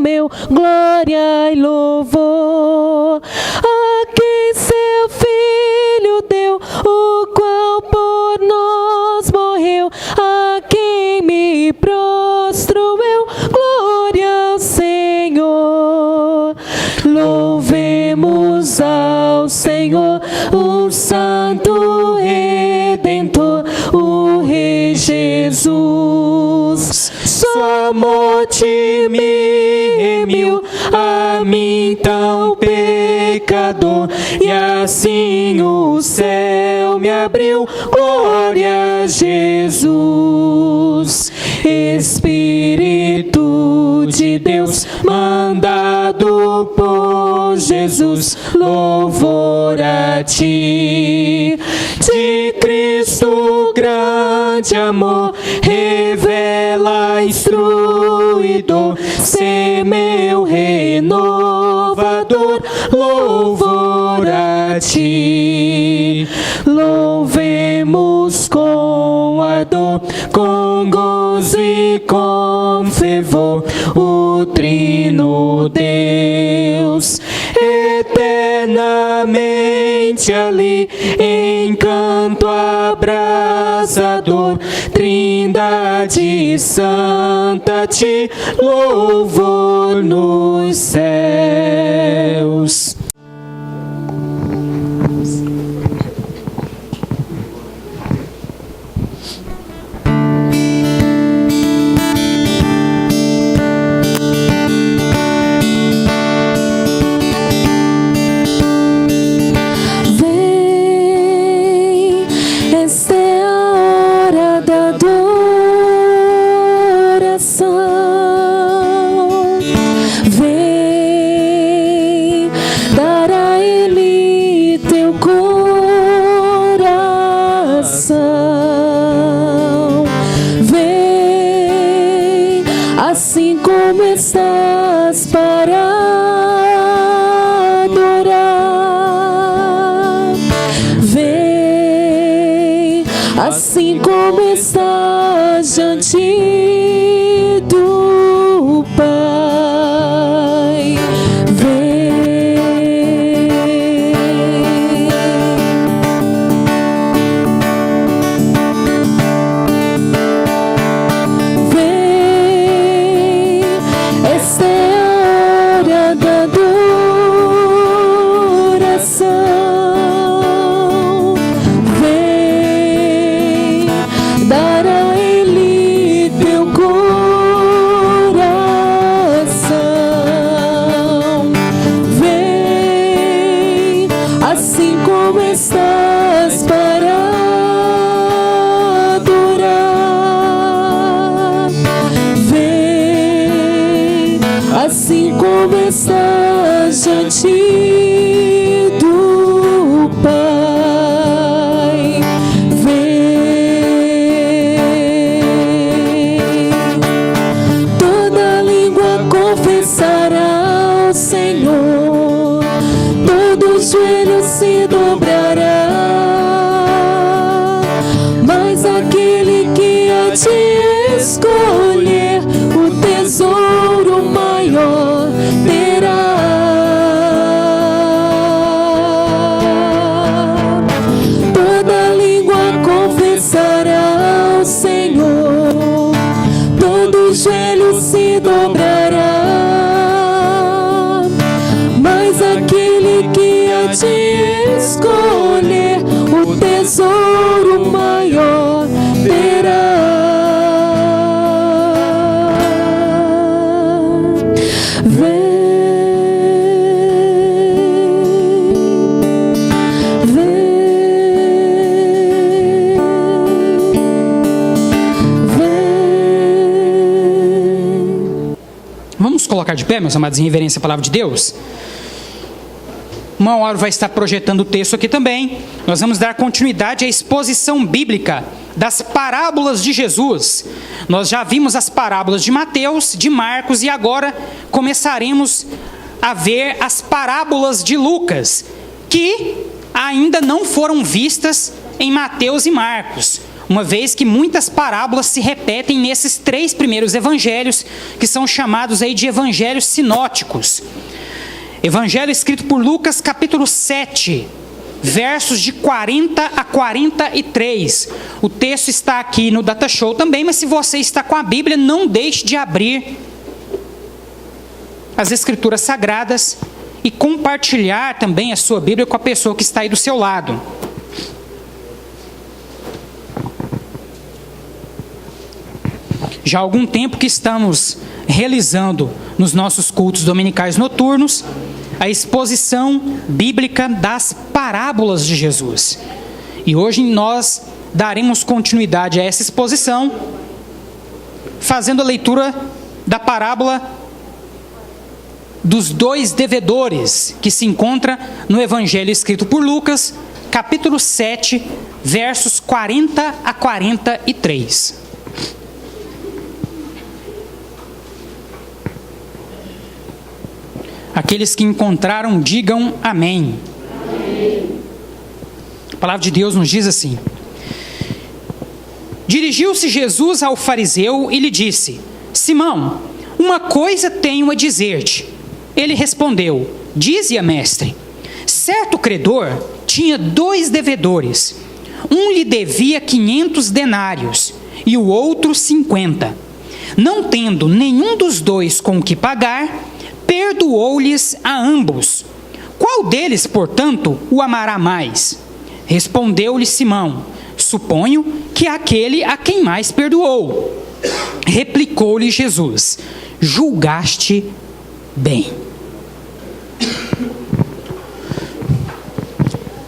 meu, glória e louvor. A quem seu Filho deu, o qual por nós morreu, a quem me prostro eu, glória ao Senhor. Louvemos ao Senhor, o Santo Redentor, o Rei Jesus. Sua morte me remiu, a mim tão pecador, e assim o céu me abriu, glória a Jesus. Espírito de Deus, mandado por Jesus, louvor a ti. De Cristo grande amor, revela instruidor, ser meu renovador, louvor a ti. Louvemos com ardor, com gozo e com fervor, o Trino Deus. Eternamente ali, em canto abrasador, Trindade Santa, ti louvor nos céus. Assim como estás para adorar, vem, assim como estás diante do Pai, assim como estás para adorar, vem, assim como estás diante do Pai, vem. Toda língua confessará ao Senhor, todo joelho se dobrará, mas aquele que a ti escolher o tesouro maior terá. Toda língua confessará ao Senhor, todo joelho se dobrará, mas aquele que a ti escolher o tesouro maior terá. Vamos colocar de pé, meus amados, em reverência à palavra de Deus? O irmão Auro vai estar projetando o texto aqui também. Nós vamos dar continuidade à exposição bíblica das parábolas de Jesus. Nós já vimos as parábolas de Mateus, de Marcos, e agora começaremos a ver as parábolas de Lucas, que ainda não foram vistas em Mateus e Marcos. uma vez que muitas parábolas se repetem nesses 3 primeiros evangelhos, que são chamados aí de evangelhos sinóticos. Evangelho escrito por Lucas, capítulo 7, versos de 40 a 43. O texto está aqui no Data Show também, mas se você está com a Bíblia, não deixe de abrir as Escrituras Sagradas e compartilhar também a sua Bíblia com a pessoa que está aí do seu lado. Já há algum tempo que estamos realizando nos nossos cultos dominicais noturnos a exposição bíblica das parábolas de Jesus. E hoje nós daremos continuidade a essa exposição, fazendo a leitura da parábola dos 2 devedores, que se encontra no Evangelho escrito por Lucas, capítulo 7, versos 40 a 43. Aqueles que encontraram, digam amém. Amém. A palavra de Deus nos diz assim: Dirigiu-se Jesus ao fariseu e lhe disse: Simão, uma coisa tenho a dizer-te. Ele respondeu: Dize-a, mestre. Certo credor tinha 2 devedores. Um lhe devia 500 denários e o outro 50. Não tendo nenhum dos 2 com o que pagar, perdoou-lhes a ambos. Qual deles, portanto, o amará mais? Respondeu-lhe Simão: Suponho que aquele a quem mais perdoou. Replicou-lhe Jesus: Julgaste bem.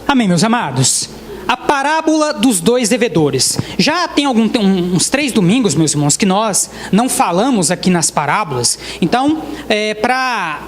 Amém, meus amados? A parábola dos 2 devedores. Já tem uns 3 domingos, meus irmãos, que nós não falamos aqui nas parábolas. Então, para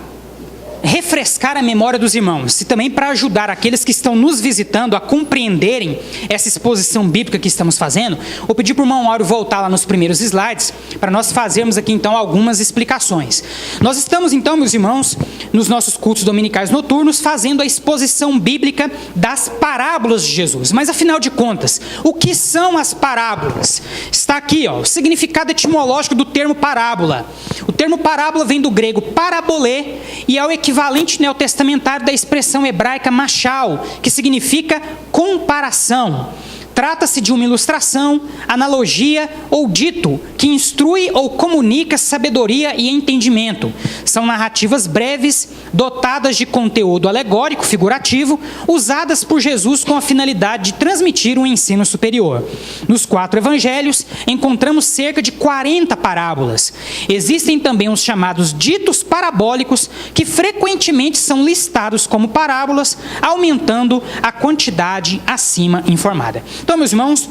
refrescar a memória dos irmãos e também para ajudar aqueles que estão nos visitando a compreenderem essa exposição bíblica que estamos fazendo, vou pedir para o irmão Áureo voltar lá nos primeiros slides para nós fazermos aqui então algumas explicações. Nós estamos então, meus irmãos, nos nossos cultos dominicais noturnos fazendo a exposição bíblica das parábolas de Jesus. Mas afinal de contas, o que são as parábolas? Está aqui, ó, o significado etimológico do termo parábola. O termo parábola vem do grego parabolê e é o equivalente neotestamentário da expressão hebraica machal, que significa comparação. Trata-se de uma ilustração, analogia ou dito que instrui ou comunica sabedoria e entendimento. São narrativas breves, dotadas de conteúdo alegórico, figurativo, usadas por Jesus com a finalidade de transmitir um ensino superior. Nos 4 evangelhos, encontramos cerca de 40 parábolas. Existem também os chamados ditos parabólicos, que frequentemente são listados como parábolas, aumentando a quantidade acima informada. Então, meus irmãos,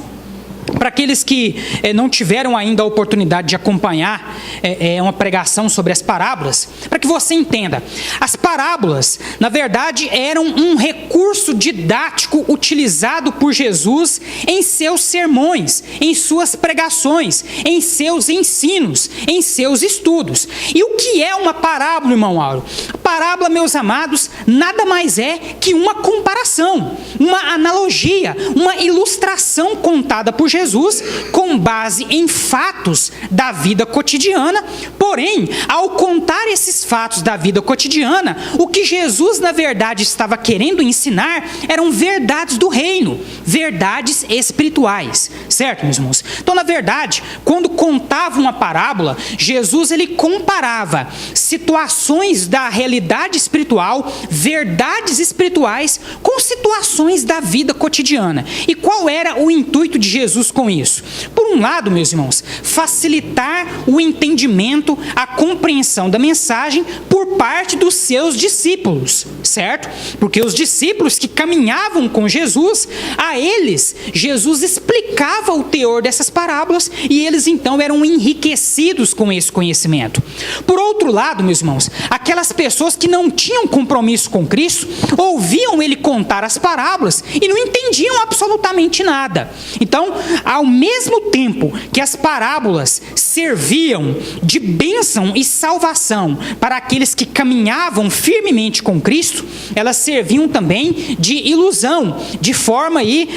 para aqueles que não tiveram ainda a oportunidade de acompanhar uma pregação sobre as parábolas, para que você entenda, as parábolas, na verdade, eram um recurso didático utilizado por Jesus em seus sermões, em suas pregações, em seus ensinos, em seus estudos. E o que é uma parábola, irmão Áureo? Parábola, meus amados, nada mais é que uma comparação, uma analogia, uma ilustração contada por Jesus com base em fatos da vida cotidiana. Porém, ao contar esses fatos da vida cotidiana, o que Jesus na verdade estava querendo ensinar eram verdades do reino, verdades espirituais, certo, meus irmãos? Então, na verdade, quando contava uma parábola, Jesus ele comparava situações da realidade espiritual, verdades espirituais, com situações da vida cotidiana. E qual era o intuito de Jesus com isso? Por um lado, meus irmãos, facilitar o entendimento, a compreensão da mensagem por parte dos seus discípulos, certo? Porque os discípulos que caminhavam com Jesus, a eles, Jesus explicava o teor dessas parábolas e eles então eram enriquecidos com esse conhecimento. Por outro lado, meus irmãos, aquelas pessoas que não tinham compromisso com Cristo, ouviam ele contar as parábolas e não entendiam absolutamente nada. Então, ao mesmo tempo que as parábolas serviam de bênção e salvação para aqueles que caminhavam firmemente com Cristo, elas serviam também de ilusão, de forma aí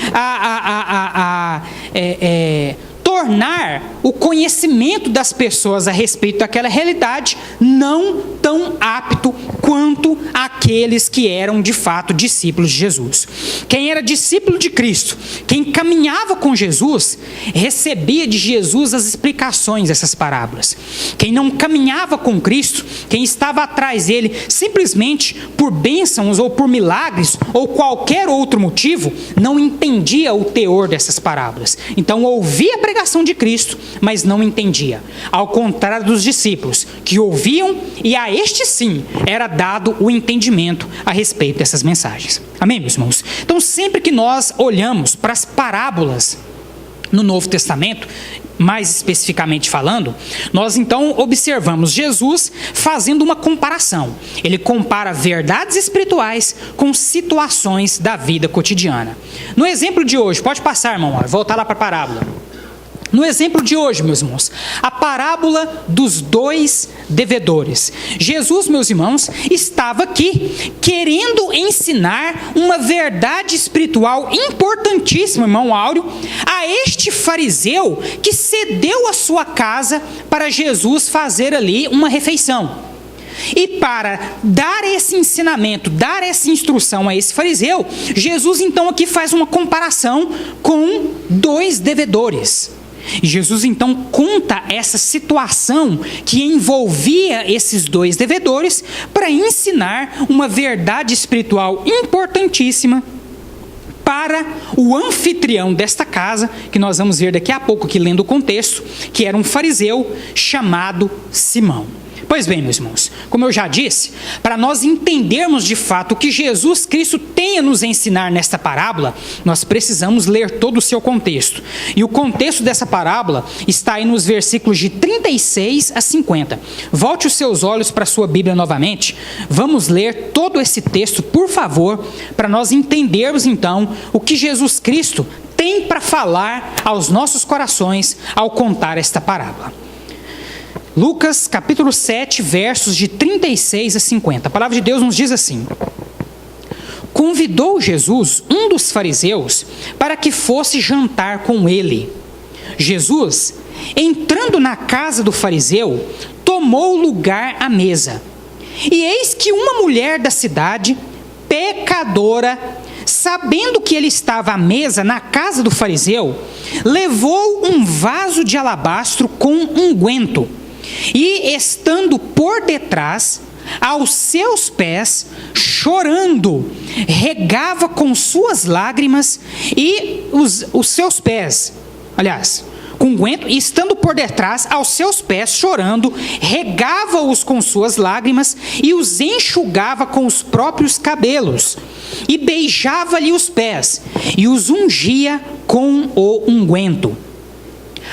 tornar o conhecimento das pessoas a respeito daquela realidade não tão apto quanto aqueles que eram de fato discípulos de Jesus. Quem era discípulo de Cristo, quem caminhava com Jesus, recebia de Jesus as explicações dessas parábolas. Quem não caminhava com Cristo, quem estava atrás dele simplesmente por bênçãos ou por milagres ou qualquer outro motivo, não entendia o teor dessas parábolas. Então ouvia a pregação de Cristo, mas não entendia. Ao contrário dos discípulos, que ouviam e a este sim era dado o entendimento a respeito dessas mensagens. Amém, meus irmãos? Então, sempre que nós olhamos para as parábolas no Novo Testamento, mais especificamente falando, nós então observamos Jesus fazendo uma comparação. Ele compara verdades espirituais com situações da vida cotidiana. No exemplo de hoje, pode passar, irmão, voltar lá para a parábola. No exemplo de hoje, meus irmãos, a parábola dos 2 devedores. Jesus, meus irmãos, estava aqui querendo ensinar uma verdade espiritual importantíssima, irmão Áureo, a este fariseu que cedeu a sua casa para Jesus fazer ali uma refeição. E para dar esse ensinamento, dar essa instrução a esse fariseu, Jesus então aqui faz uma comparação com 2 devedores. E Jesus então conta essa situação que envolvia esses 2 devedores para ensinar uma verdade espiritual importantíssima para o anfitrião desta casa, que nós vamos ver daqui a pouco aqui lendo o contexto, que era um fariseu chamado Simão. Pois bem, meus irmãos, como eu já disse, para nós entendermos de fato o que Jesus Cristo tem a nos ensinar nesta parábola, nós precisamos ler todo o seu contexto. E o contexto dessa parábola está aí nos versículos de 36 a 50. Volte os seus olhos para a sua Bíblia novamente. Vamos ler todo esse texto, por favor, para nós entendermos então o que Jesus Cristo tem para falar aos nossos corações ao contar esta parábola. Lucas capítulo 7, versos de 36 a 50. A palavra de Deus nos diz assim: Convidou Jesus um dos fariseus para que fosse jantar com ele. Jesus, entrando na casa do fariseu, tomou lugar à mesa. E eis que uma mulher da cidade, pecadora, sabendo que ele estava à mesa na casa do fariseu, levou um vaso de alabastro com unguento. E, estando por detrás, aos seus pés, chorando, regava com suas lágrimas e os seus pés, com unguento, e estando por detrás, aos seus pés, chorando, regava-os com suas lágrimas e os enxugava com os próprios cabelos, e beijava-lhe os pés, e os ungia com o unguento.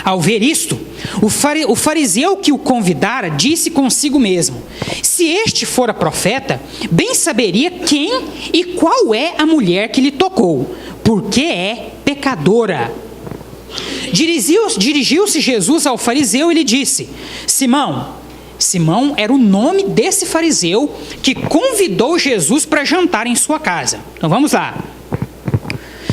Ao ver isto, o fariseu que o convidara disse consigo mesmo: se este fora profeta, bem saberia quem e qual é a mulher que lhe tocou, porque é pecadora. Dirigiu-se Jesus ao fariseu e lhe disse: Simão. Simão era o nome desse fariseu que convidou Jesus para jantar em sua casa. Então vamos lá.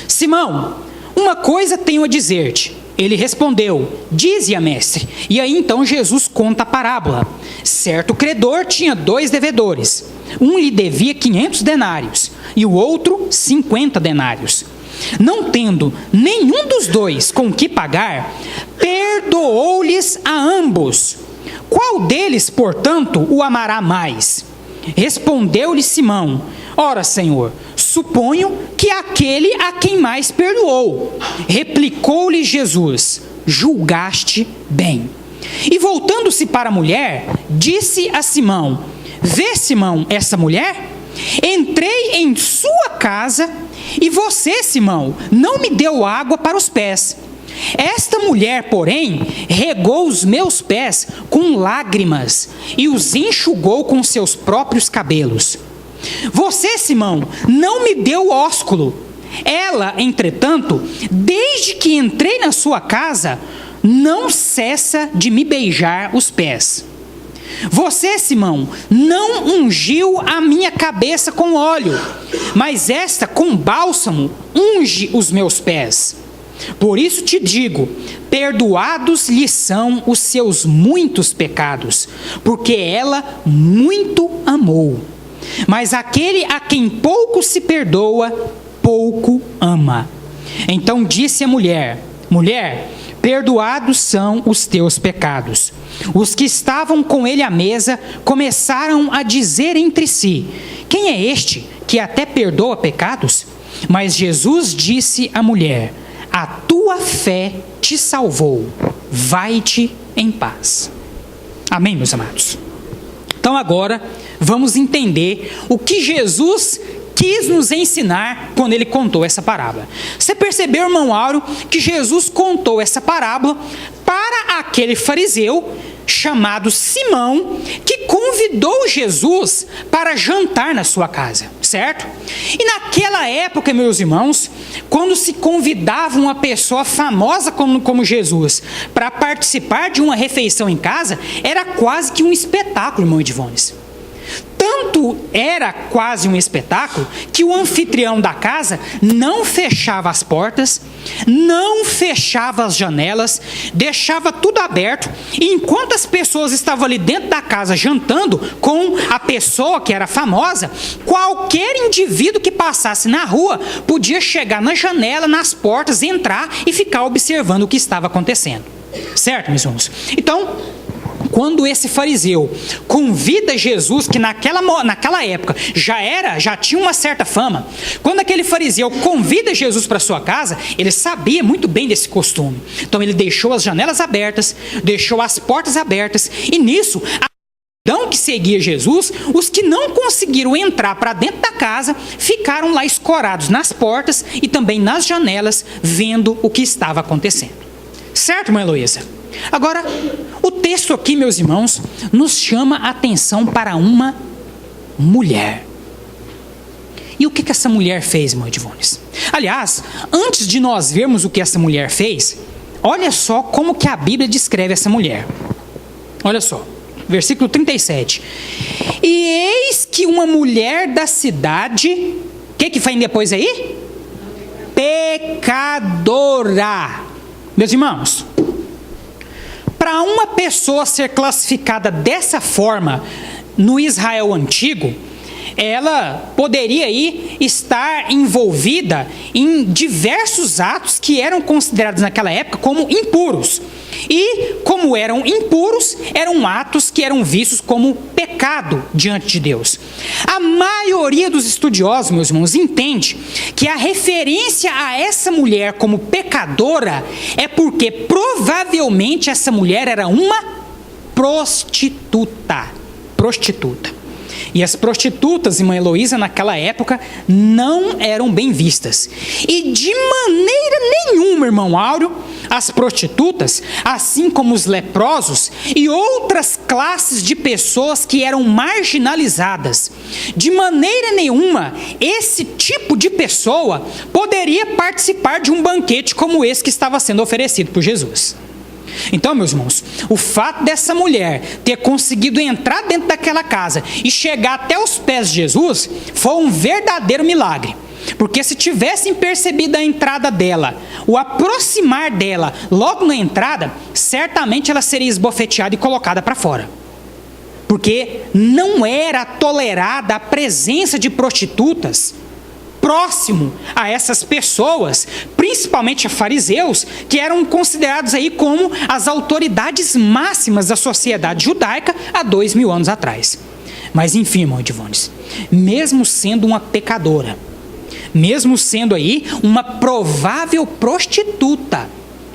Simão, uma coisa tenho a dizer-te. Ele respondeu: dize-a, mestre. E aí então Jesus conta a parábola. Certo credor tinha 2 devedores. Um lhe devia 500 denários e o outro 50 denários. Não tendo nenhum dos 2 com que pagar, perdoou-lhes a ambos. Qual deles, portanto, o amará mais? Respondeu-lhe Simão: ora, Senhor, suponho que aquele a quem mais perdoou. Replicou-lhe Jesus: julgaste bem. E voltando-se para a mulher, disse a Simão: vê, Simão, essa mulher? Entrei em sua casa e você, Simão, não me deu água para os pés. Esta mulher, porém, regou os meus pés com lágrimas e os enxugou com seus próprios cabelos. Você, Simão, não me deu ósculo. Ela, entretanto, desde que entrei na sua casa, não cessa de me beijar os pés. Você, Simão, não ungiu a minha cabeça com óleo, mas esta com bálsamo unge os meus pés. Por isso te digo, perdoados lhe são os seus muitos pecados, porque ela muito amou. Mas aquele a quem pouco se perdoa, pouco ama. Então disse a mulher: mulher, perdoados são os teus pecados. Os que estavam com ele à mesa começaram a dizer entre si: quem é este que até perdoa pecados? Mas Jesus disse à mulher: a tua fé te salvou, vai-te em paz. Amém, meus amados? Então agora vamos entender o que Jesus quis nos ensinar quando ele contou essa parábola. Você percebeu, irmão Áureo, que Jesus contou essa parábola para aquele fariseu chamado Simão, que convidou Jesus para jantar na sua casa, certo? E naquela época, meus irmãos, quando se convidava uma pessoa famosa como Jesus para participar de uma refeição em casa, era quase que um espetáculo, irmão Edivones. Tanto era quase um espetáculo que o anfitrião da casa não fechava as portas, não fechava as janelas, deixava tudo aberto, e enquanto as pessoas estavam ali dentro da casa jantando com a pessoa que era famosa, qualquer indivíduo que passasse na rua podia chegar na janela, nas portas, entrar e ficar observando o que estava acontecendo. Certo, meus irmãos? Então, quando esse fariseu convida Jesus, que naquela época já tinha uma certa fama, quando aquele fariseu convida Jesus para sua casa, ele sabia muito bem desse costume. Então ele deixou as janelas abertas, deixou as portas abertas, e nisso, a multidão que seguia Jesus, os que não conseguiram entrar para dentro da casa, ficaram lá escorados nas portas e também nas janelas, vendo o que estava acontecendo. Certo, irmã Heloísa? Agora, o texto aqui, meus irmãos, nos chama a atenção para uma mulher. E o que essa mulher fez, irmão Edivones? Aliás, antes de nós vermos o que essa mulher fez, olha só como que a Bíblia descreve essa mulher. Olha só, versículo 37. E eis que uma mulher da cidade, o que vem depois aí? Pecadora. Meus irmãos, para uma pessoa ser classificada dessa forma no Israel antigo, ela poderia aí estar envolvida em diversos atos que eram considerados naquela época como impuros. E, como eram impuros, eram atos que eram vistos como pecado diante de Deus. A maioria dos estudiosos, meus irmãos, entende que a referência a essa mulher como pecadora é porque provavelmente essa mulher era uma prostituta. E as prostitutas, irmã Heloísa, naquela época, não eram bem vistas. E de maneira nenhuma, irmão Áureo, as prostitutas, assim como os leprosos e outras classes de pessoas que eram marginalizadas, de maneira nenhuma, esse tipo de pessoa poderia participar de um banquete como esse que estava sendo oferecido por Jesus. Então, meus irmãos, o fato dessa mulher ter conseguido entrar dentro daquela casa e chegar até os pés de Jesus foi um verdadeiro milagre. Porque se tivessem percebido a entrada dela, o aproximar dela logo na entrada, certamente ela seria esbofeteada e colocada para fora. Porque não era tolerada a presença de prostitutas próximo a essas pessoas, principalmente a fariseus, que eram considerados aí como as autoridades máximas da sociedade judaica há 2000 anos atrás. Mas enfim, irmão Edivones, mesmo sendo uma pecadora, mesmo sendo aí uma provável prostituta,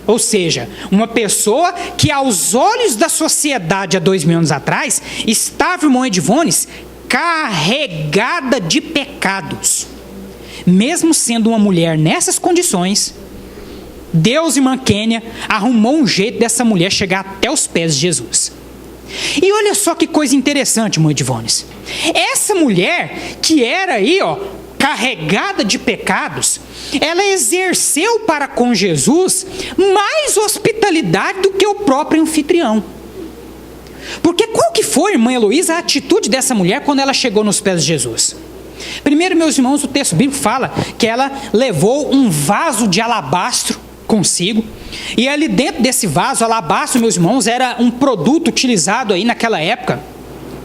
ou seja, uma pessoa que aos olhos da sociedade há 2000 anos atrás estava, irmão Edivones, carregada de pecados. Mesmo sendo uma mulher nessas condições, Deus, irmã Kênia, arrumou um jeito dessa mulher chegar até os pés de Jesus. E olha só que coisa interessante, irmão Edivones. Essa mulher, que era aí, carregada de pecados, ela exerceu para com Jesus mais hospitalidade do que o próprio anfitrião. Porque qual que foi, irmã Heloísa, a atitude dessa mulher quando ela chegou nos pés de Jesus? Primeiro, meus irmãos, o texto bíblico fala que ela levou um vaso de alabastro consigo, e ali dentro desse vaso, alabastro, meus irmãos, era um produto utilizado aí naquela época,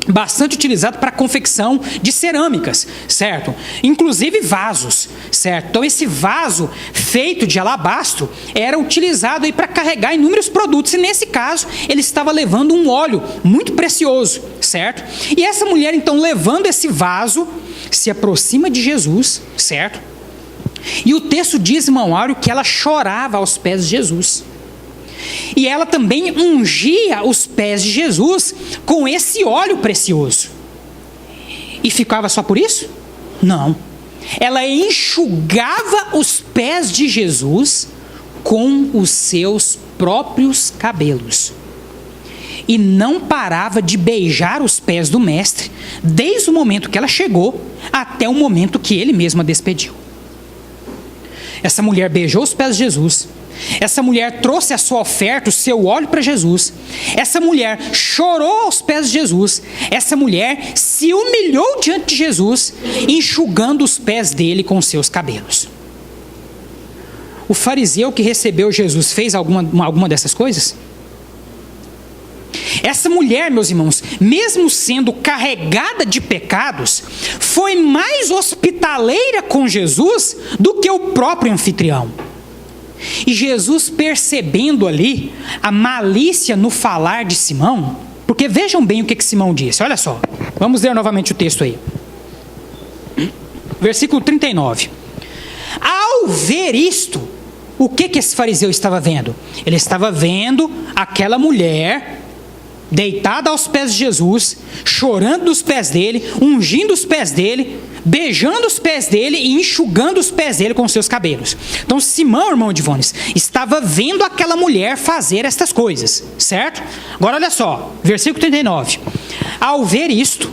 bastante utilizado para a confecção de cerâmicas, certo? Inclusive vasos, certo? Então esse vaso feito de alabastro era utilizado aí para carregar inúmeros produtos, e nesse caso ele estava levando um óleo muito precioso, certo? E essa mulher então, levando esse vaso, se aproxima de Jesus, certo? E o texto diz, irmão Áureo, que ela chorava aos pés de Jesus. E ela também ungia os pés de Jesus com esse óleo precioso. E ficava só por isso? Não. Ela enxugava os pés de Jesus com os seus próprios cabelos. E não parava de beijar os pés do mestre, desde o momento que ela chegou até o momento que ele mesmo a despediu. Essa mulher beijou os pés de Jesus. Essa mulher trouxe a sua oferta, o seu óleo para Jesus. Essa mulher chorou aos pés de Jesus. Essa mulher se humilhou diante de Jesus, enxugando os pés dele com os seus cabelos. O fariseu que recebeu Jesus fez alguma dessas coisas? Essa mulher, meus irmãos, mesmo sendo carregada de pecados, foi mais hospitaleira com Jesus do que o próprio anfitrião. E Jesus, percebendo ali a malícia no falar de Simão, porque vejam bem o que Simão disse, olha só, vamos ler novamente o texto aí. Versículo 39. Ao ver isto, o que esse fariseu estava vendo? Ele estava vendo aquela mulher deitada aos pés de Jesus, chorando dos pés dele, ungindo os pés dele, beijando os pés dele e enxugando os pés dele com seus cabelos. Então Simão, irmão de Ivones, estava vendo aquela mulher fazer estas coisas, certo? Agora olha só, versículo 39. Ao ver isto,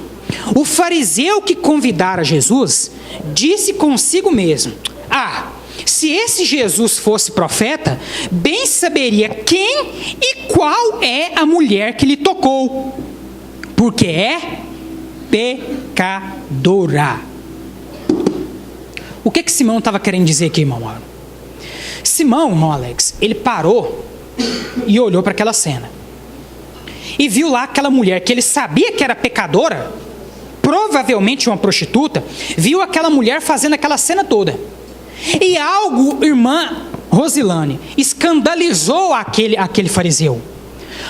o fariseu que convidara Jesus disse consigo mesmo: se esse Jesus fosse profeta, bem saberia quem e qual é a mulher que lhe tocou, porque é pecadora. O que Simão estava querendo dizer aqui, irmão Mauro? Simão, irmão Alex, ele parou e olhou para aquela cena. E viu lá aquela mulher que ele sabia que era pecadora, provavelmente uma prostituta, viu aquela mulher fazendo aquela cena toda. E algo, irmã Rosilane, escandalizou aquele fariseu.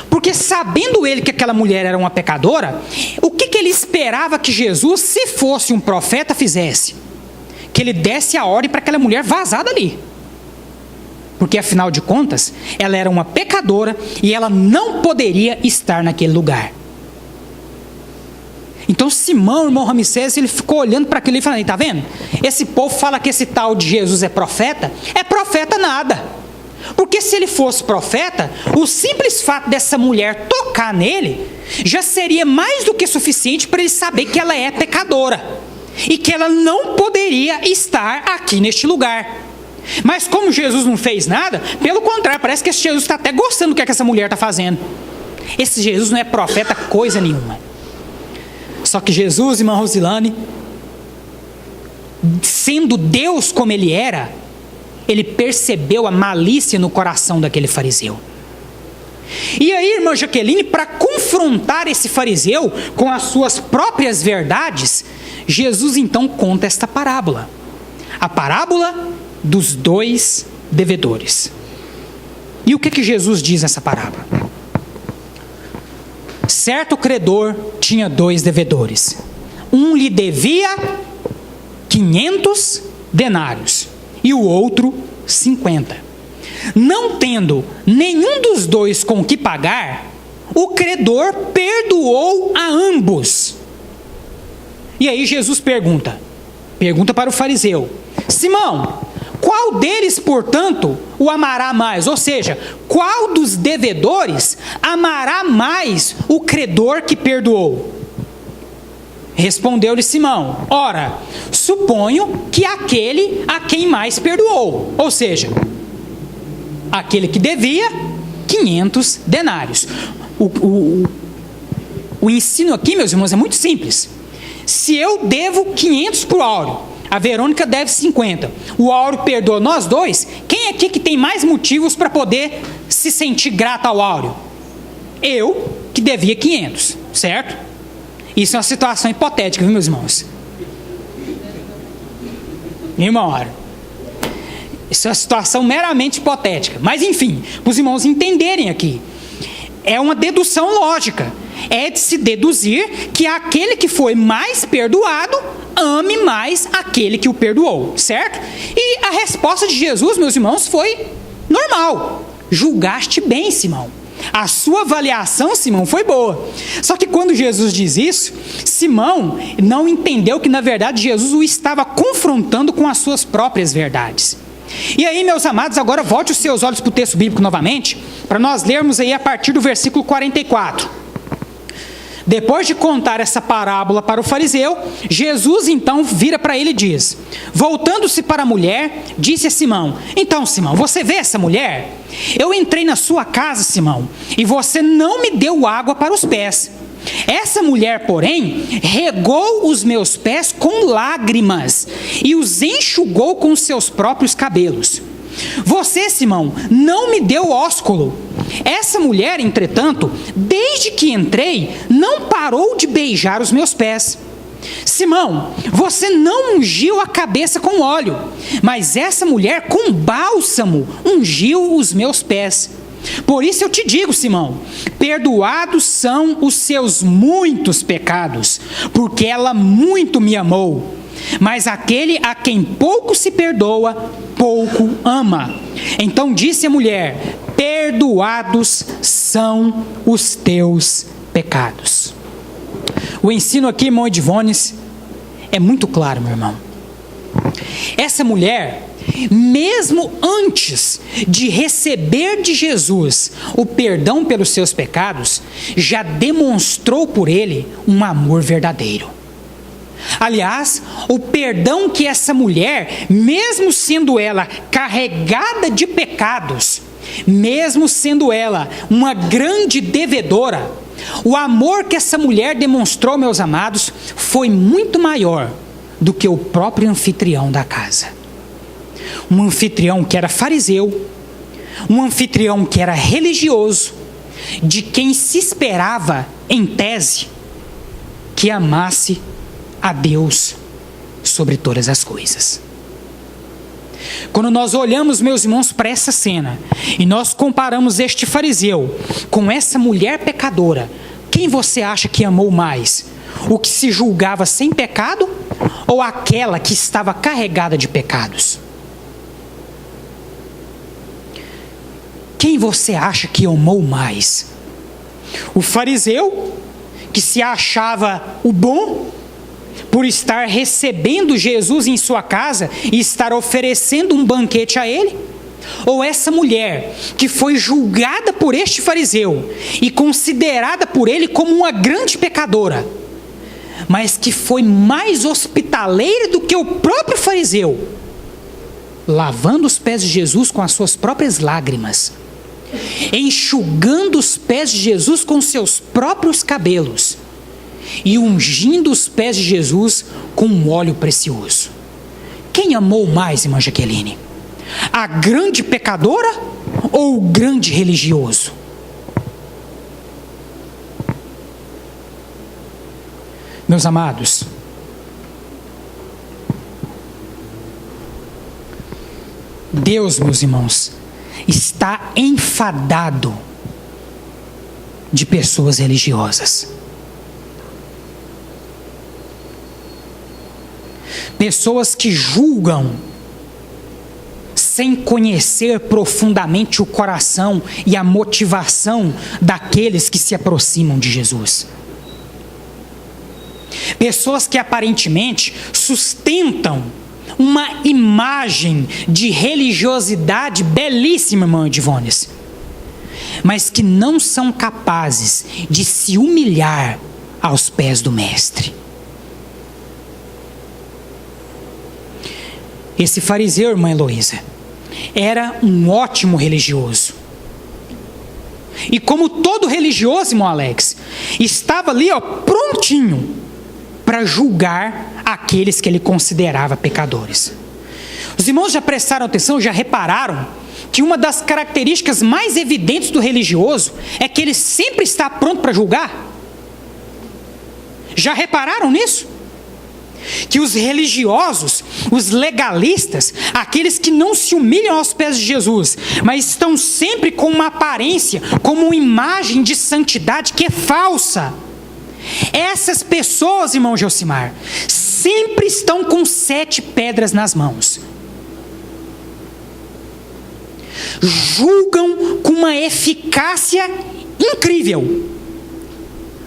Porque sabendo ele que aquela mulher era uma pecadora, o que ele esperava que Jesus, se fosse um profeta, fizesse? Que ele desse a ordem para aquela mulher vazar dali. Porque afinal de contas, ela era uma pecadora e ela não poderia estar naquele lugar. Então Simão, irmão Ramsés, ele ficou olhando para aquilo e falando: tá vendo? Esse povo fala que esse tal de Jesus é profeta nada. Porque se ele fosse profeta, o simples fato dessa mulher tocar nele já seria mais do que suficiente para ele saber que ela é pecadora e que ela não poderia estar aqui neste lugar. Mas como Jesus não fez nada, pelo contrário, parece que esse Jesus está até gostando do que essa mulher está fazendo. Esse Jesus não é profeta coisa nenhuma. Só que Jesus, irmã Rosilane, sendo Deus como ele era, ele percebeu a malícia no coração daquele fariseu. E aí, irmã Jaqueline, para confrontar esse fariseu com as suas próprias verdades, Jesus então conta esta parábola. A parábola dos 2 devedores. E o que Jesus diz nessa parábola? Certo credor tinha 2 devedores. Um lhe devia 500 denários e o outro 50. Não tendo nenhum dos 2 com que pagar, o credor perdoou a ambos. E aí Jesus pergunta para o fariseu: Simão, qual deles, portanto, o amará mais? Ou seja, qual dos devedores amará mais o credor que perdoou? Respondeu-lhe Simão: ora, suponho que aquele a quem mais perdoou, ou seja, aquele que devia 500 denários. O ensino aqui, meus irmãos, é muito simples. Se eu devo 500 para o Áureo, a Verônica deve 50, o Áureo perdoa nós dois, quem aqui que tem mais motivos para poder se sentir grato ao Áureo? Eu, que devia 500, certo? Isso é uma situação hipotética, viu, meus irmãos? Irmão Áureo, isso é uma situação meramente hipotética, mas enfim, para os irmãos entenderem aqui, é uma dedução lógica. É de se deduzir que aquele que foi mais perdoado ame mais aquele que o perdoou, certo? E a resposta de Jesus, meus irmãos, foi normal. Julgaste bem, Simão. A sua avaliação, Simão, foi boa. Só que quando Jesus diz isso, Simão não entendeu que na verdade Jesus o estava confrontando com as suas próprias verdades. E aí, meus amados, agora volte os seus olhos para o texto bíblico novamente, para nós lermos aí a partir do versículo 44. Depois de contar essa parábola para o fariseu, Jesus então vira para ele e diz: voltando-se para a mulher, disse a Simão: então, Simão, você vê essa mulher? Eu entrei na sua casa, Simão, e você não me deu água para os pés. Essa mulher, porém, regou os meus pés com lágrimas e os enxugou com os seus próprios cabelos. Você, Simão, não me deu ósculo. Essa mulher, entretanto, desde que entrei, não parou de beijar os meus pés. Simão, você não ungiu a cabeça com óleo, mas essa mulher com bálsamo ungiu os meus pés. Por isso eu te digo, Simão, perdoados são os seus muitos pecados, porque ela muito me amou. Mas aquele a quem pouco se perdoa, pouco ama. Então disse a mulher: perdoados são os teus pecados. O ensino aqui, irmão Edivones, é muito claro, meu irmão. Essa mulher, mesmo antes de receber de Jesus o perdão pelos seus pecados, já demonstrou por ele um amor verdadeiro. Aliás, o perdão que essa mulher, mesmo sendo ela carregada de pecados, mesmo sendo ela uma grande devedora, o amor que essa mulher demonstrou, meus amados, foi muito maior do que o próprio anfitrião da casa. Um anfitrião que era fariseu, um anfitrião que era religioso, de quem se esperava, em tese, que amasse a Deus sobre todas as coisas. Quando nós olhamos, meus irmãos, para essa cena, e nós comparamos este fariseu com essa mulher pecadora, quem você acha que amou mais? O que se julgava sem pecado ou aquela que estava carregada de pecados? Quem você acha que amou mais? O fariseu, que se achava o bom, por estar recebendo Jesus em sua casa e estar oferecendo um banquete a ele? Ou essa mulher que foi julgada por este fariseu e considerada por ele como uma grande pecadora, mas que foi mais hospitaleira do que o próprio fariseu, lavando os pés de Jesus com as suas próprias lágrimas, enxugando os pés de Jesus com seus próprios cabelos e ungindo os pés de Jesus com um óleo precioso? Quem amou mais, irmã Jaqueline? A grande pecadora ou o grande religioso? Meus amados, Deus, meus irmãos, está enfadado de pessoas religiosas. Pessoas que julgam sem conhecer profundamente o coração e a motivação daqueles que se aproximam de Jesus. Pessoas que aparentemente sustentam uma imagem de religiosidade belíssima, irmão Edivones, mas que não são capazes de se humilhar aos pés do Mestre. Esse fariseu, irmã Heloísa, era um ótimo religioso. E como todo religioso, irmão Alex, estava ali, prontinho para julgar aqueles que ele considerava pecadores. Os irmãos já prestaram atenção, já repararam que uma das características mais evidentes do religioso é que ele sempre está pronto para julgar? Já repararam nisso? Que os religiosos, os legalistas, aqueles que não se humilham aos pés de Jesus, mas estão sempre com uma aparência, como uma imagem de santidade que é falsa. Essas pessoas, irmão Josimar, sempre estão com 7 pedras nas mãos. Julgam com uma eficácia incrível,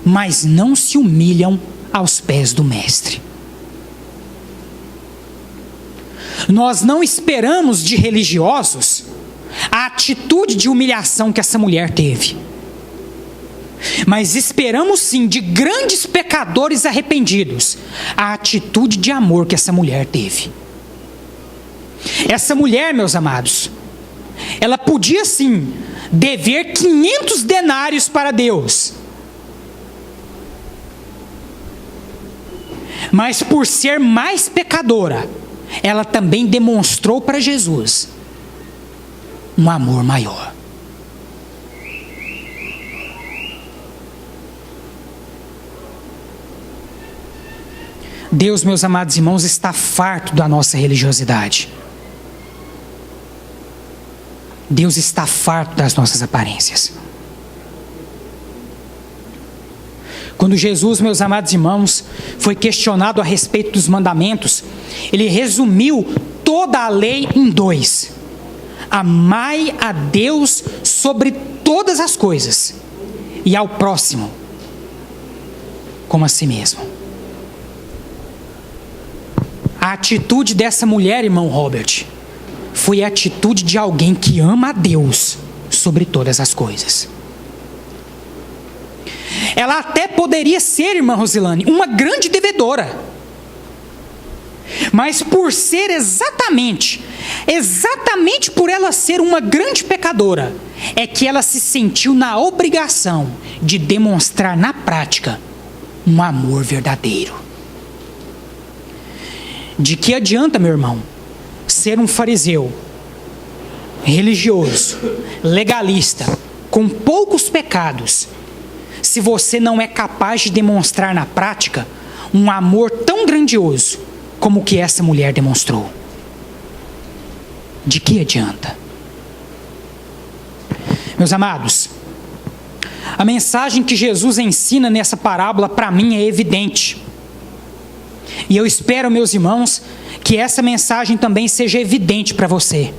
mas não se humilham aos pés do Mestre. Nós não esperamos de religiosos a atitude de humilhação que essa mulher teve, mas esperamos sim de grandes pecadores arrependidos a atitude de amor que essa mulher teve. Essa mulher, meus amados, ela podia sim dever 500 denários para Deus, mas por ser mais pecadora, ela também demonstrou para Jesus um amor maior. Deus, meus amados irmãos, está farto da nossa religiosidade. Deus está farto das nossas aparências. Quando Jesus, meus amados irmãos, foi questionado a respeito dos mandamentos, ele resumiu toda a lei em 2: amai a Deus sobre todas as coisas e ao próximo como a si mesmo. A atitude dessa mulher, irmão Robert, foi a atitude de alguém que ama a Deus sobre todas as coisas. Ela até poderia ser, irmã Rosilane, uma grande devedora, mas por ser exatamente por ela ser uma grande pecadora, é que ela se sentiu na obrigação de demonstrar na prática um amor verdadeiro. De que adianta, meu irmão, ser um fariseu, religioso, legalista, com poucos pecados, se você não é capaz de demonstrar na prática um amor tão grandioso como o que essa mulher demonstrou? De que adianta? Meus amados, a mensagem que Jesus ensina nessa parábola para mim é evidente. E eu espero, meus irmãos, que essa mensagem também seja evidente para você.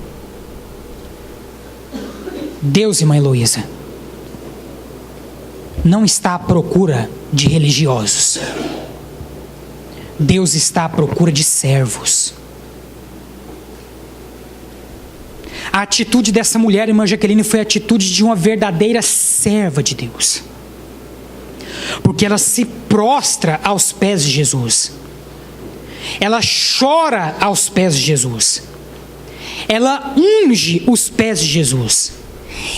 Deus, irmã Heloísa, não está à procura de religiosos. Deus está à procura de servos. A atitude dessa mulher, irmã Jaqueline, foi a atitude de uma verdadeira serva de Deus, porque ela se prostra aos pés de Jesus, ela chora aos pés de Jesus, ela unge os pés de Jesus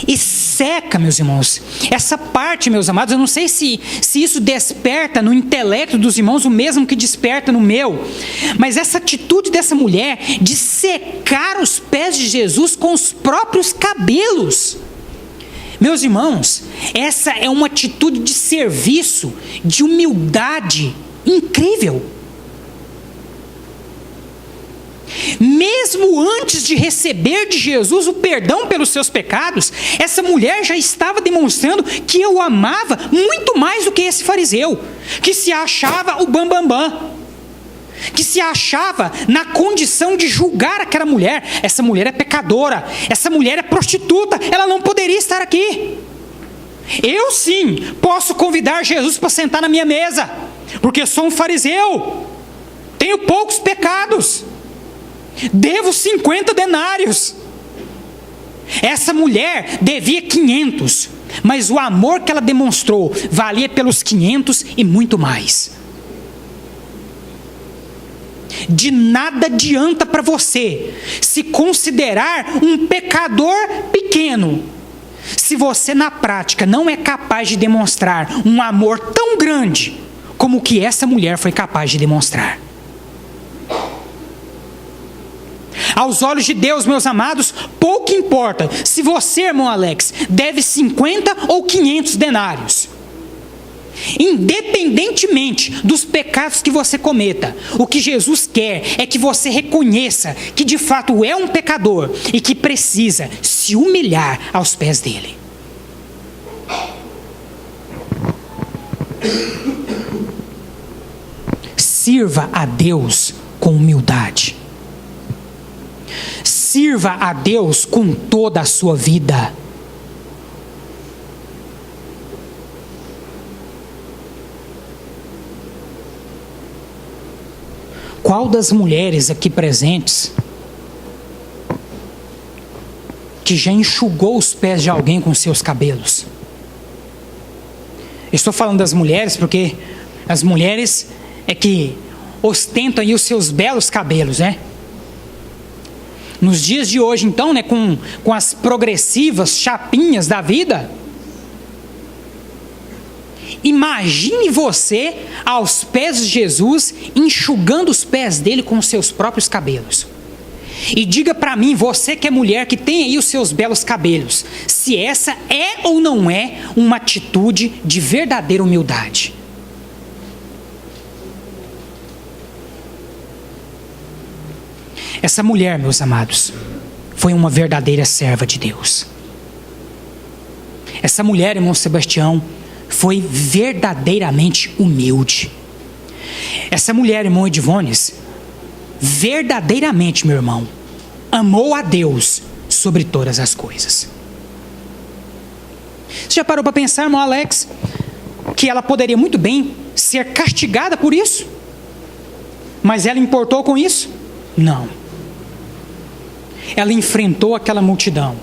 e seca, meus irmãos. Essa parte, meus amados, eu não sei se isso desperta no intelecto dos irmãos o mesmo que desperta no meu, mas essa atitude dessa mulher de secar os pés de Jesus com os próprios cabelos, meus irmãos, essa é uma atitude de serviço, de humildade incrível. Mesmo antes de receber de Jesus o perdão pelos seus pecados, essa mulher já estava demonstrando que eu amava muito mais do que esse fariseu, que se achava o bambambam, que se achava na condição de julgar aquela mulher. Essa mulher é pecadora, essa mulher é prostituta, ela não poderia estar aqui. Eu sim posso convidar Jesus para sentar na minha mesa, porque sou um fariseu, tenho poucos pecados, devo 50 denários. Essa mulher devia 500, mas o amor que ela demonstrou valia pelos 500 e muito mais. de nada adianta para você se considerar um pecador pequeno, se você na prática não é capaz de demonstrar um amor tão grande como o que essa mulher foi capaz de demonstrar. Aos olhos de Deus, meus amados, pouco importa se você, irmão Alex, deve 50 ou 500 denários. Independentemente dos pecados que você cometa, o que Jesus quer é que você reconheça que de fato é um pecador e que precisa se humilhar aos pés dele. Sirva a Deus com humildade. Sirva a Deus com toda a sua vida. Qual das mulheres aqui presentes que já enxugou os pés de alguém com seus cabelos? Estou falando das mulheres porque as mulheres é que ostentam aí os seus belos cabelos, né? Nos dias de hoje, então, né, com as progressivas chapinhas da vida, imagine você aos pés de Jesus, enxugando os pés dele com os seus próprios cabelos. E diga para mim, você que é mulher, que tem aí os seus belos cabelos, se essa é ou não é uma atitude de verdadeira humildade. Essa mulher, meus amados, foi uma verdadeira serva de Deus. Essa mulher, irmão Sebastião, foi verdadeiramente humilde. Essa mulher, irmão Edivones, verdadeiramente, meu irmão, amou a Deus sobre todas as coisas. Você já parou para pensar, irmão Alex, que ela poderia muito bem ser castigada por isso? Mas ela importou com isso? Não. Ela enfrentou aquela multidão,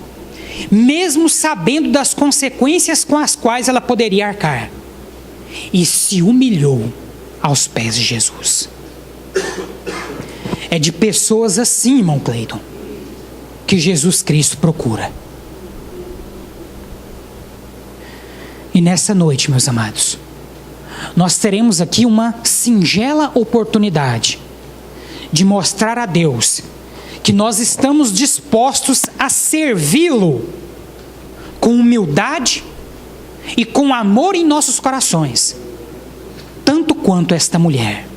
mesmo sabendo das consequências com as quais ela poderia arcar, e se humilhou aos pés de Jesus. É de pessoas assim, irmão Cleiton, que Jesus Cristo procura. E nessa noite, meus amados, nós teremos aqui uma singela oportunidade de mostrar a Deus que nós estamos dispostos a servi-lo com humildade e com amor em nossos corações, tanto quanto esta mulher.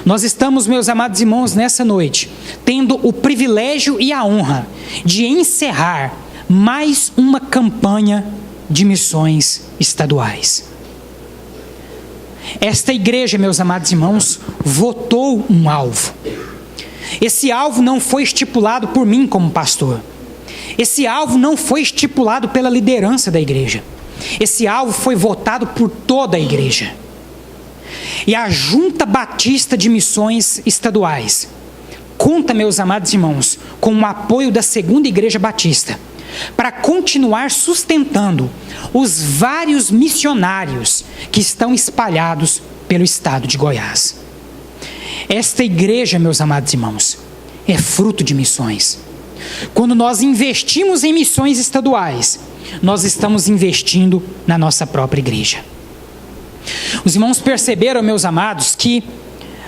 Nós estamos, meus amados irmãos, nessa noite, tendo o privilégio e a honra de encerrar mais uma campanha de missões estaduais. Esta igreja, meus amados irmãos, votou um alvo. Esse alvo não foi estipulado por mim como pastor. Esse alvo não foi estipulado pela liderança da igreja. Esse alvo foi votado por toda a igreja. E a Junta Batista de Missões Estaduais conta, meus amados irmãos, com o apoio da Segunda Igreja Batista para continuar sustentando os vários missionários que estão espalhados pelo estado de Goiás. Esta igreja, meus amados irmãos, é fruto de missões. Quando nós investimos em missões estaduais, nós estamos investindo na nossa própria igreja. Os irmãos perceberam, meus amados, que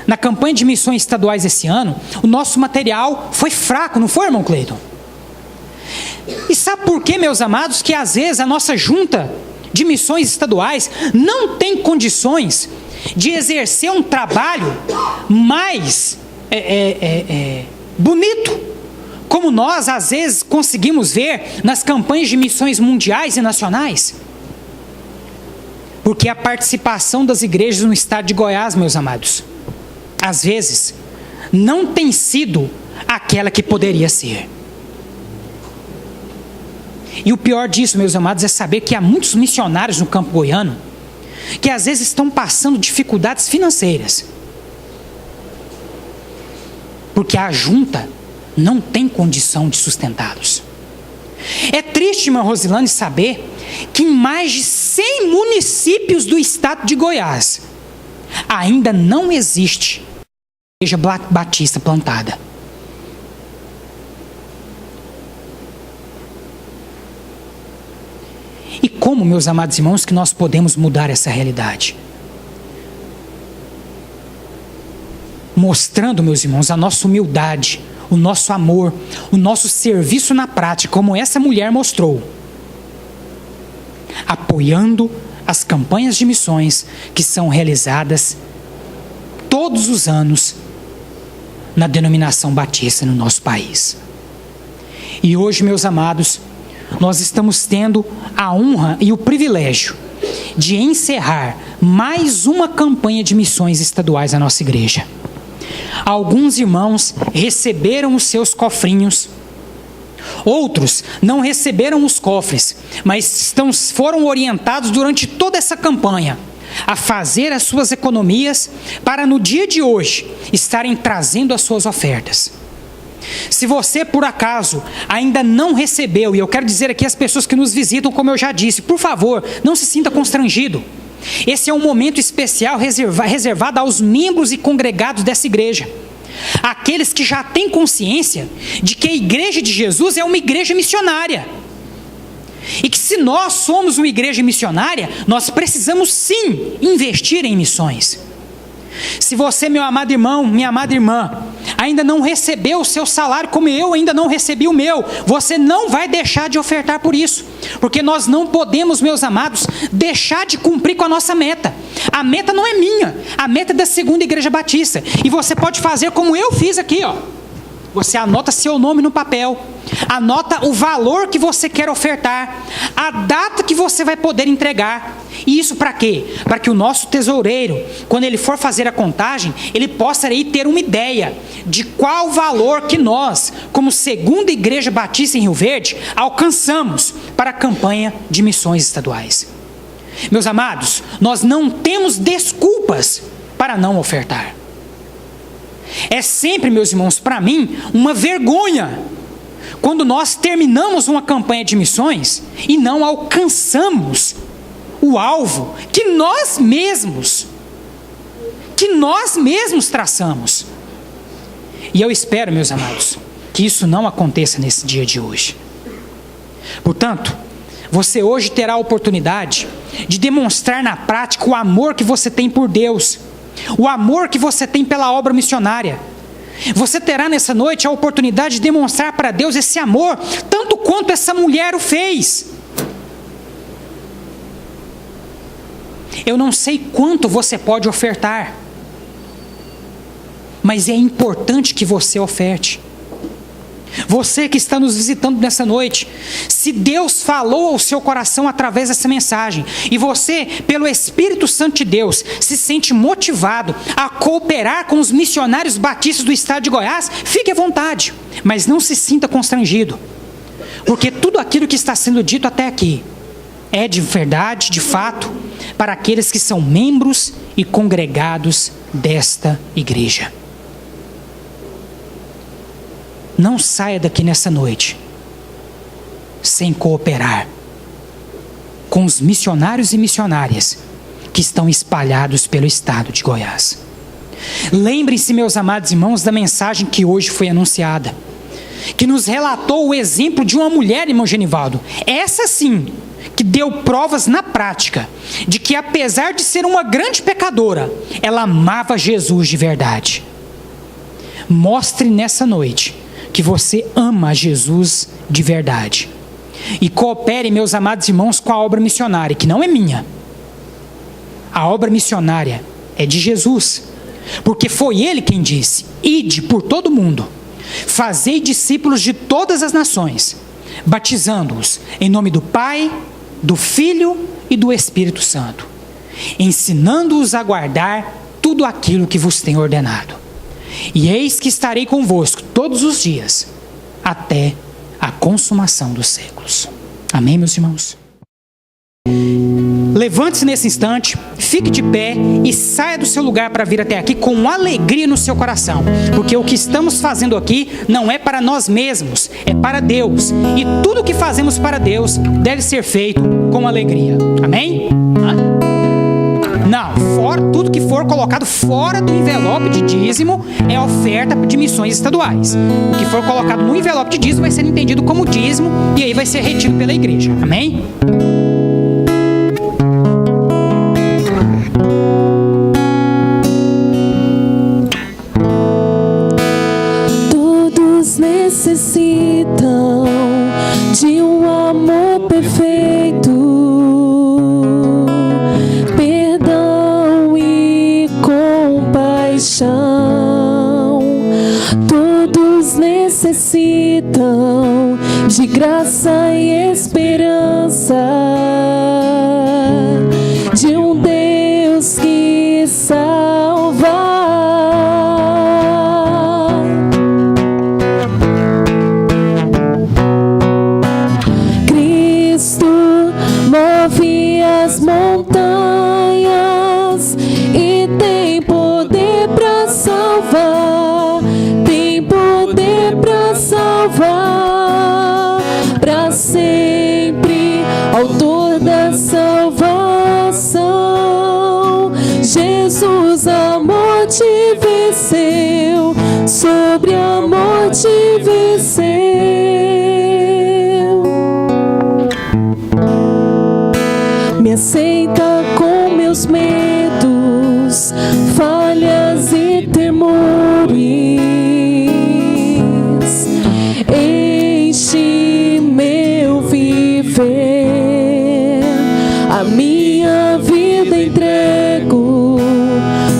na campanha de missões estaduais esse ano, o nosso material foi fraco, não foi, irmão Cleiton? E sabe por quê, meus amados, que às vezes a nossa junta de missões estaduais não tem condições de exercer um trabalho mais bonito, como nós às vezes conseguimos ver nas campanhas de missões mundiais e nacionais? Porque a participação das igrejas no estado de Goiás, meus amados, às vezes não tem sido aquela que poderia ser. E o pior disso, meus amados, é saber que há muitos missionários no campo goiano que às vezes estão passando dificuldades financeiras, porque a junta não tem condição de sustentá-los. É triste, irmã Rosilane, saber que em mais de 100 municípios do estado de Goiás ainda não existe igreja batista plantada. E como, meus amados irmãos, que nós podemos mudar essa realidade? Mostrando, meus irmãos, a nossa humildade, o nosso amor, o nosso serviço na prática, como essa mulher mostrou. Apoiando as campanhas de missões que são realizadas todos os anos na denominação batista no nosso país. E hoje, meus amados, nós estamos tendo a honra e o privilégio de encerrar mais uma campanha de missões estaduais na nossa igreja. Alguns irmãos receberam os seus cofrinhos, outros não receberam os cofres, mas foram orientados durante toda essa campanha a fazer as suas economias para no dia de hoje estarem trazendo as suas ofertas. Se você, por acaso, ainda não recebeu, e eu quero dizer aqui às pessoas que nos visitam, como eu já disse, por favor, não se sinta constrangido. Esse é um momento especial reservado aos membros e congregados dessa igreja. Aqueles que já têm consciência de que a igreja de Jesus é uma igreja missionária. E que se nós somos uma igreja missionária, nós precisamos sim investir em missões. Se você, meu amado irmão, minha amada irmã, ainda não recebeu o seu salário, como eu ainda não recebi o meu, você não vai deixar de ofertar por isso, porque nós não podemos, meus amados, deixar de cumprir com a nossa meta. A meta não é minha, a meta é da Segunda Igreja Batista, e você pode fazer como eu fiz aqui, ó. Você anota seu nome no papel, anota o valor que você quer ofertar, a data que você vai poder entregar. E isso para quê? Para que o nosso tesoureiro, quando ele for fazer a contagem, ele possa aí ter uma ideia de qual valor que nós, como Segunda Igreja Batista em Rio Verde, alcançamos para a campanha de missões estaduais. Meus amados, nós não temos desculpas para não ofertar. É sempre, meus irmãos, para mim, uma vergonha quando nós terminamos uma campanha de missões e não alcançamos o alvo que nós mesmos traçamos. E eu espero, meus amados, que isso não aconteça nesse dia de hoje. Portanto, você hoje terá a oportunidade de demonstrar na prática o amor que você tem por Deus, o amor que você tem pela obra missionária. Você terá nessa noite a oportunidade de demonstrar para Deus esse amor, tanto quanto essa mulher o fez. Eu não sei quanto você pode ofertar, mas é importante que você oferte. Você que está nos visitando nessa noite, se Deus falou ao seu coração através dessa mensagem, e você, pelo Espírito Santo de Deus, se sente motivado a cooperar com os missionários batistas do estado de Goiás, fique à vontade, mas não se sinta constrangido, porque tudo aquilo que está sendo dito até aqui é de verdade, de fato, para aqueles que são membros e congregados desta igreja. Não saia daqui nessa noite sem cooperar com os missionários e missionárias que estão espalhados pelo estado de Goiás. Lembrem-se, meus amados irmãos, da mensagem que hoje foi anunciada, que nos relatou o exemplo de uma mulher, irmão Genivaldo, essa sim, que deu provas na prática de que, apesar de ser uma grande pecadora, ela amava Jesus de verdade. Mostre nessa noite que você ama Jesus de verdade. E coopere, meus amados irmãos, com a obra missionária, que não é minha. A obra missionária é de Jesus, porque foi Ele quem disse: ide por todo mundo, fazei discípulos de todas as nações, batizando-os em nome do Pai, do Filho e do Espírito Santo, ensinando-os a guardar tudo aquilo que vos tenho ordenado. E eis que estarei convosco todos os dias, até a consumação dos séculos. Amém, meus irmãos? Levante-se nesse instante, fique de pé e saia do seu lugar para vir até aqui com alegria no seu coração, porque o que estamos fazendo aqui não é para nós mesmos, é para Deus, e tudo o que fazemos para Deus deve ser feito com alegria. Amém? Não, tudo que for colocado fora do envelope de dízimo é oferta de missões estaduais. O que for colocado no envelope de dízimo vai ser entendido como dízimo e aí vai ser retido pela igreja. Amém? Todos necessitam de um amor perfeito, perdão e compaixão. Todos necessitam de graça e esperança, de um Deus que salva. Cristo move as montanhas e tem poder para salvar, tem poder para salvar, para sempre, autor da salvação. Jesus a morte venceu, sobre a morte venceu. Me aceita com meus medos, falhas e temores. Enche meu viver, a minha vida entrego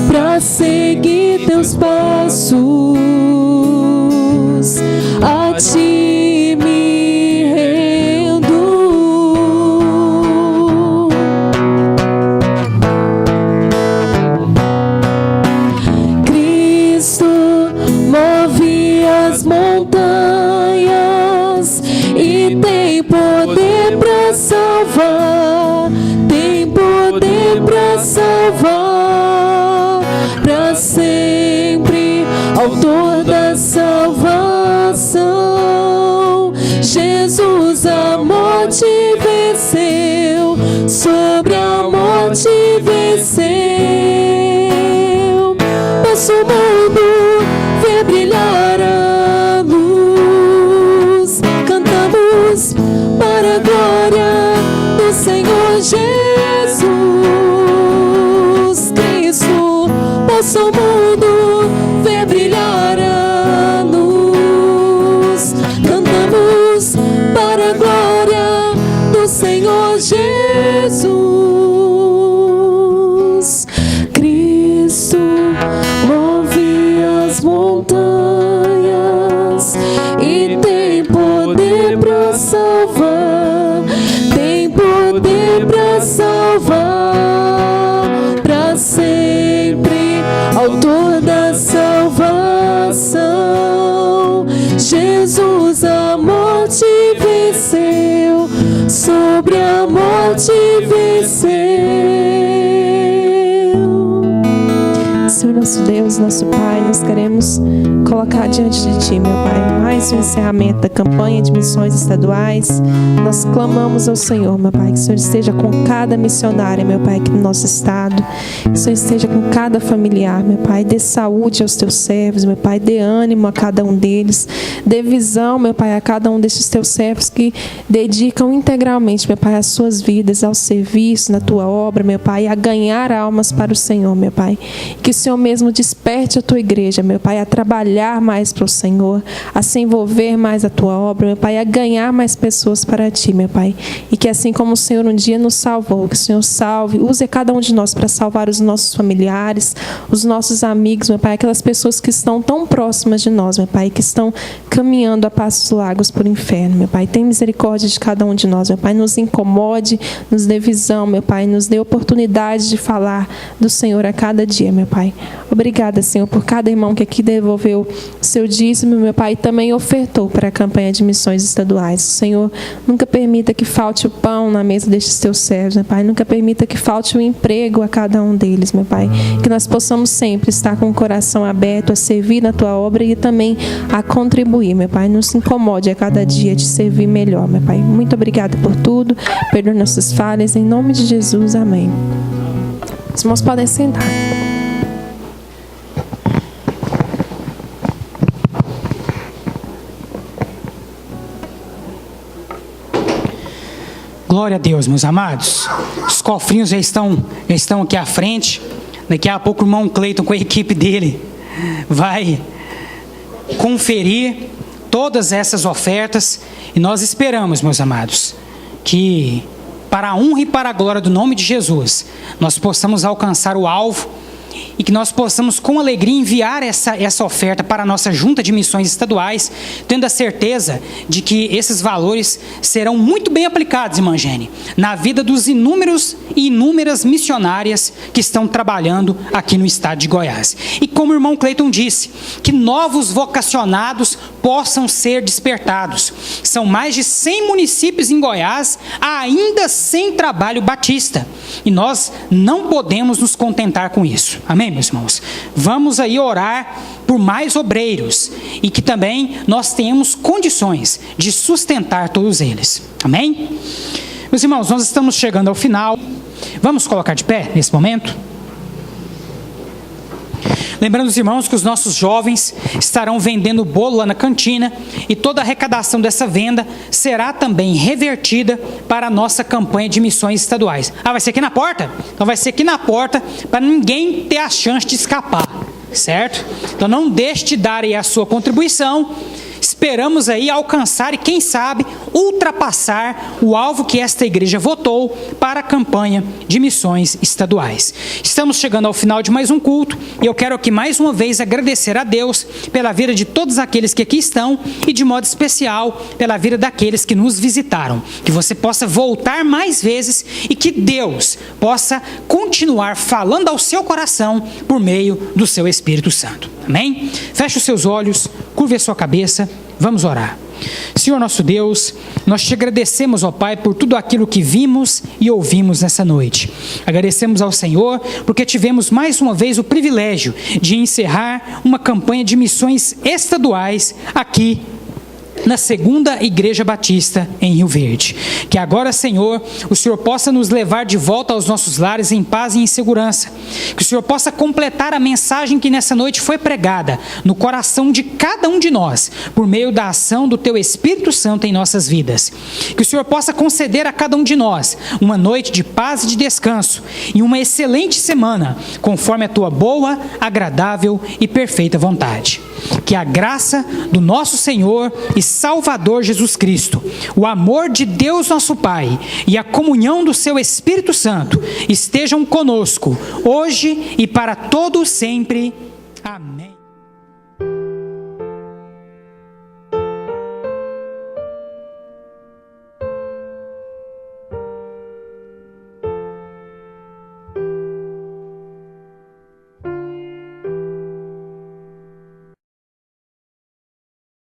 pra seguir teus passos. A ti me rendo. Cristo move as montanhas e tem poder para salvar, tem poder para salvar, para sempre, autor da salvação. Jesus a morte venceu, sobre a morte venceu. Nosso mundo vê brilhar a luz, cantamos para a glória do Senhor Jesus Cristo. Nosso mundo vê brilhar a luz, cantamos para a glória do Senhor Jesus Cristo. Move as montanhas e tem poder para salvar, tem poder para salvar, para sempre, autor da salvação. Jesus a morte venceu, sobre a morte venceu. Senhor nosso Deus, nosso Pai, nós queremos colocar diante de Ti, meu Pai, mais um encerramento da campanha de missões estaduais. Nós clamamos ao Senhor, meu Pai, que o Senhor esteja com cada missionária, meu Pai, aqui no nosso estado, que o Senhor esteja com cada familiar, meu Pai, dê saúde aos Teus servos, meu Pai, dê ânimo a cada um deles, dê visão, meu Pai, a cada um desses Teus servos que dedicam integralmente, meu Pai, as suas vidas ao serviço na Tua obra, meu Pai, a ganhar almas para o Senhor, meu Pai, que o Senhor mesmo desperte a Tua igreja, meu Pai, a trabalhar mais para o Senhor, a se envolver mais a Tua obra, meu Pai, a ganhar mais pessoas para Ti, meu Pai, e que assim como o Senhor um dia nos salvou, que o Senhor salve, use cada um de nós para salvar os nossos familiares, os nossos amigos, meu Pai, aquelas pessoas que estão tão próximas de nós, meu Pai, que estão caminhando a passos largos por inferno, meu Pai, tem misericórdia de cada um de nós, meu Pai, nos incomode, nos dê visão, meu Pai, nos dê oportunidade de falar do Senhor a cada dia, meu Pai. Obrigada, Senhor, por cada irmão que aqui devolveu o seu dízimo, meu Pai, também ofertou para a campanha de missões estaduais. Senhor, nunca permita que falte o pão na mesa destes teus servos, meu Pai. Nunca permita que falte o emprego a cada um deles, meu Pai. Que nós possamos sempre estar com o coração aberto a servir na Tua obra e também a contribuir, meu Pai. Nos incomode a cada dia de servir melhor, meu Pai. Muito obrigada por tudo. Perdoe nossas falhas. Em nome de Jesus, amém. Os irmãos podem sentar. Glória a Deus, meus amados. Os cofrinhos já estão aqui à frente. Daqui a pouco o irmão Cleiton, com a equipe dele, vai conferir todas essas ofertas. E nós esperamos, meus amados, que para a honra e para a glória do nome de Jesus, nós possamos alcançar o alvo e que nós possamos com alegria enviar essa oferta para a nossa junta de missões estaduais, tendo a certeza de que esses valores serão muito bem aplicados, irmã Gene, na vida dos inúmeros e inúmeras missionárias que estão trabalhando aqui no estado de Goiás. E como o irmão Cleiton disse, que novos vocacionados possam ser despertados. São mais de 100 municípios em Goiás ainda sem trabalho batista. E nós não podemos nos contentar com isso. Amém, meus irmãos? Vamos aí orar por mais obreiros e que também nós tenhamos condições de sustentar todos eles. Amém? Meus irmãos, nós estamos chegando ao final. Vamos colocar de pé nesse momento? Lembrando os irmãos que os nossos jovens estarão vendendo bolo lá na cantina e toda a arrecadação dessa venda será também revertida para a nossa campanha de missões estaduais. Vai ser aqui na porta? Então vai ser aqui na porta para ninguém ter a chance de escapar, certo? Então não deixe de dar aí a sua contribuição. Esperamos aí alcançar e, quem sabe, ultrapassar o alvo que esta igreja votou para a campanha de missões estaduais. Estamos chegando ao final de mais um culto e eu quero aqui mais uma vez agradecer a Deus pela vida de todos aqueles que aqui estão e de modo especial pela vida daqueles que nos visitaram. Que você possa voltar mais vezes e que Deus possa continuar falando ao seu coração por meio do seu Espírito Santo. Amém? Feche os seus olhos, curve a sua cabeça, vamos orar. Senhor nosso Deus, nós te agradecemos, ó Pai, por tudo aquilo que vimos e ouvimos nessa noite. Agradecemos ao Senhor porque tivemos mais uma vez o privilégio de encerrar uma campanha de missões estaduais aqui na Segunda Igreja Batista em Rio Verde. Que agora, Senhor, o Senhor possa nos levar de volta aos nossos lares em paz e em segurança. Que o Senhor possa completar a mensagem que nessa noite foi pregada no coração de cada um de nós, por meio da ação do Teu Espírito Santo em nossas vidas. Que o Senhor possa conceder a cada um de nós uma noite de paz e de descanso e uma excelente semana, conforme a Tua boa, agradável e perfeita vontade. Que a graça do nosso Senhor e Salvador Jesus Cristo, o amor de Deus nosso Pai e a comunhão do seu Espírito Santo estejam conosco, hoje e para todo sempre. Amém.